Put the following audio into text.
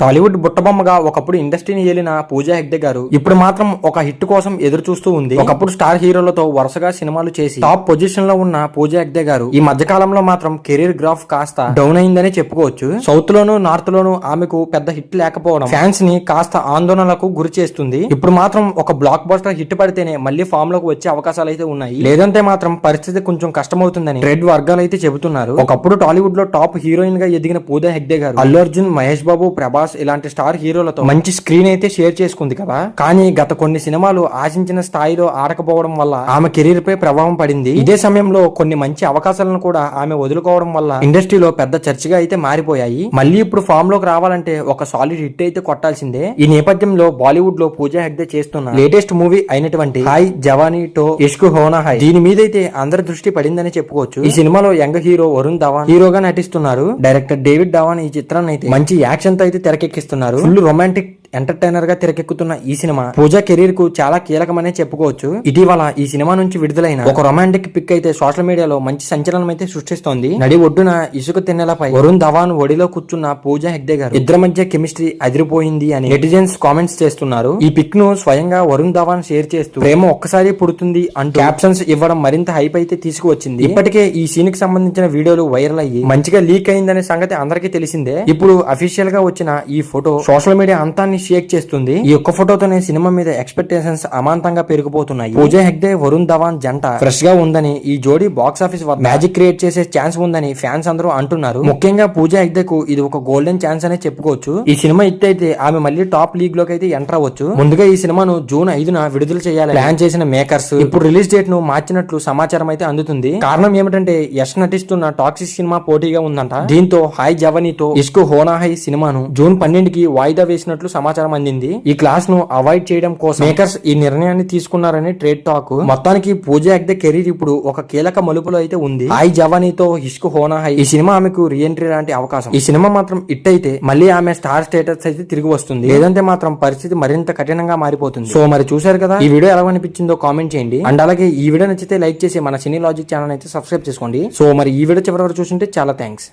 టాలీవుడ్ బుట్టబొమ్మగా ఒకప్పుడు ఇండస్ట్రీని ఏలిన పూజా హెగ్డే గారు ఇప్పుడు మాత్రం ఒక హిట్ కోసం ఎదురు చూస్తూ ఉంది. ఒకప్పుడు స్టార్ హీరోలతో వరుసగా సినిమాలు చేసి టాప్ పొజిషన్ లో ఉన్న పూజా హెగ్డే గారు ఈ మధ్య కాలంలో మాత్రం కెరీర్ గ్రాఫ్ కాస్త డౌన్ అయిందని చెప్పుకోవచ్చు. సౌత్ లోను నార్త్ లోను ఆమెకు పెద్ద హిట్ లేకపోవడం ఫ్యాన్స్ ని కాస్త ఆందోళనలకు గురి చేస్తుంది. ఇప్పుడు మాత్రం ఒక బ్లాక్ బస్టర్ హిట్ పడితేనే మళ్ళీ ఫామ్ లోకి వచ్చే అవకాశాలు అయితే ఉన్నాయి. లేదంటే మాత్రం పరిస్థితి కొంచెం కష్టమవుతుందని ట్రేడ్ వర్గాలు అయితే చెబుతున్నారు. ఒకప్పుడు టాలీవుడ్ లో టాప్ హీరోయిన్ గా ఎదిగిన పూజా హెగ్డే గారు అల్లు అర్జున్, మహేష్ బాబు, ప్రభాస్ ఇలాంటి స్టార్ హీరోలతో మంచి స్క్రీన్ అయితే షేర్ చేసుకుంది కదా. కానీ గత కొన్ని సినిమాలు ఆశించిన స్థాయిలో ఆడకపోవడం వల్ల ఆమె కెరీర్ పై ప్రభావం పడింది. ఇదే సమయంలో కొన్ని మంచి అవకాశాలను కూడా ఆమె వదులుకోవడం వల్ల ఇండస్ట్రీలో పెద్ద చర్చగా అయితే మారిపోయాయి. మళ్ళీ ఇప్పుడు ఫామ్ లోకి రావాలంటే ఒక సాలిడ్ హిట్ అయితే కొట్టాల్సిందే. ఈ నేపథ్యంలో బాలీవుడ్ లో పూజా హెగ్డే చేస్తున్న లేటెస్ట్ మూవీ అయినటువంటి హాయ్ జవానీ టో ఇష్క్ హోనా హై దీని మీద అయితే అందరి దృష్టి పడిందని చెప్పుకోవచ్చు. ఈ సినిమాలో యంగ్ హీరో వరుణ్ ధవన్ హీరోగా నటిస్తున్నారు. డైరెక్టర్ డేవిడ్ ధవన్ ఈ చిత్రాన్ని అయితే మంచి యాక్షన్ తో అయితే తెరకెక్కిస్తున్నారు. ఫుల్ రొమాంటిక్ ఎంటర్టైనర్ గా తెరకెక్కుతున్న ఈ సినిమా పూజా కెరీర్ కు చాలా కీలకమనే చెప్పుకోవచ్చు. ఇటీవల ఈ సినిమా నుంచి విడుదలైన ఒక రొమాంటిక్ పిక్ అయితే సోషల్ మీడియాలో మంచి సంచలనం అయితే సృష్టిస్తోంది. నడి ఒడ్డున ఇసుక తిన్నెలపై వరుణ్ ధవన్ ఒడిలో కూర్చున్న పూజా హెగ్డే గారు ఇద్దరి మధ్య కెమిస్ట్రీ అదిరిపోయింది అని నెటిజన్స్ కామెంట్స్ చేస్తున్నారు. ఈ పిక్ ను స్వయంగా వరుణ్ ధవన్ షేర్ చేస్తూ ప్రేమ ఒక్కసారి పుడుతుంది అంటూ క్యాప్షన్స్ ఇవ్వడం మరింత హైప్ అయితే తీసుకువచ్చింది. ఇప్పటికే ఈ సీన్ కి సంబంధించిన వీడియోలు వైరల్ అయ్యి మంచిగా లీక్ అయిందనే సంగతి అందరికీ తెలిసిందే. ఇప్పుడు అఫీషియల్ గా వచ్చిన ఈ ఫోటో సోషల్ మీడియా అంతాన్ని షేక్ చేస్తుంది. ఈ ఒక్క ఫోటోతోనే సినిమా మీద ఎక్స్పెక్టేషన్స్ అమాంతంగా పెరిగిపోతున్నాయి. పూజా హెగ్డే వరుణ్ ధవన్ జంట ఫ్రెష్ గా ఉందని, ఈ జోడీ బాక్స్ ఆఫీస్ వద్ద మ్యాజిక్ క్రియేట్ చేసే ఛాన్స్ ఉందని ఫ్యాన్స్ అందరూ అంటున్నారు. ముఖ్యంగా పూజా హెగ్డేకు ఇది ఒక గోల్డెన్ ఛాన్స్ అనే చెప్పుకోవచ్చు. ఈ సినిమా హిట్ అయితే ఆమె మళ్ళీ టాప్ లీగ్ లోకి అయితే ఎంటర్ అవ్వచ్చు. ముందుగా ఈ సినిమాను జూన్ 5న విడుదల చేయాలని ప్లాన్ చేసిన మేకర్స్ ఇప్పుడు రిలీజ్ డేట్ ను మార్చినట్లు సమాచారం అయితే అందుతుంది. కారణం ఏమిటంటే యష్ నటిస్తున్న టాక్సిక్ సినిమా పోటీగా ఉందంట. దీంతో హాయ్ జవానీతో ఇష్క్ హోనా హై సినిమాను జూన్ 12కి వాయిదా వేసినట్లు సమాచారం అందింది. ఈ క్లాస్ ను అవాయిడ్ చేయడం కోసం మేకర్స్ ఈ నిర్ణయాన్ని తీసుకున్నారని ట్రేడ్ టాక్. మొత్తానికి పూజా హెగ్డే కెరీర్ ఇప్పుడు ఒక కీలక మలుపులో అయితే ఉంది. హాయ్ జవానీతో ఇష్క్ హోనా హై ఈ సినిమా ఆమెకు రీఎంట్రీ లాంటి అవకాశం. ఈ సినిమా మాత్రం హిట్ అయితే మళ్ళీ ఆమె స్టార్ స్టేటస్ అయితే తిరిగి వస్తుంది. లేదంటే మాత్రం పరిస్థితి మరింత కఠినంగా మారిపోతుంది. సో మరి చూసారు కదా, ఈ వీడియో ఎలా అనిపించిందో కామెంట్ చేయండి. అండ్ అలాగే ఈ వీడియో నచ్చితే లైక్ చేసి మన సినీ లాజిక్ ఛానల్ అయితే సబ్స్క్రైబ్ చేసుకోండి. సో మరి ఈ వీడియో చివరి వరకు చూసుంటే చాలా థ్యాంక్స్.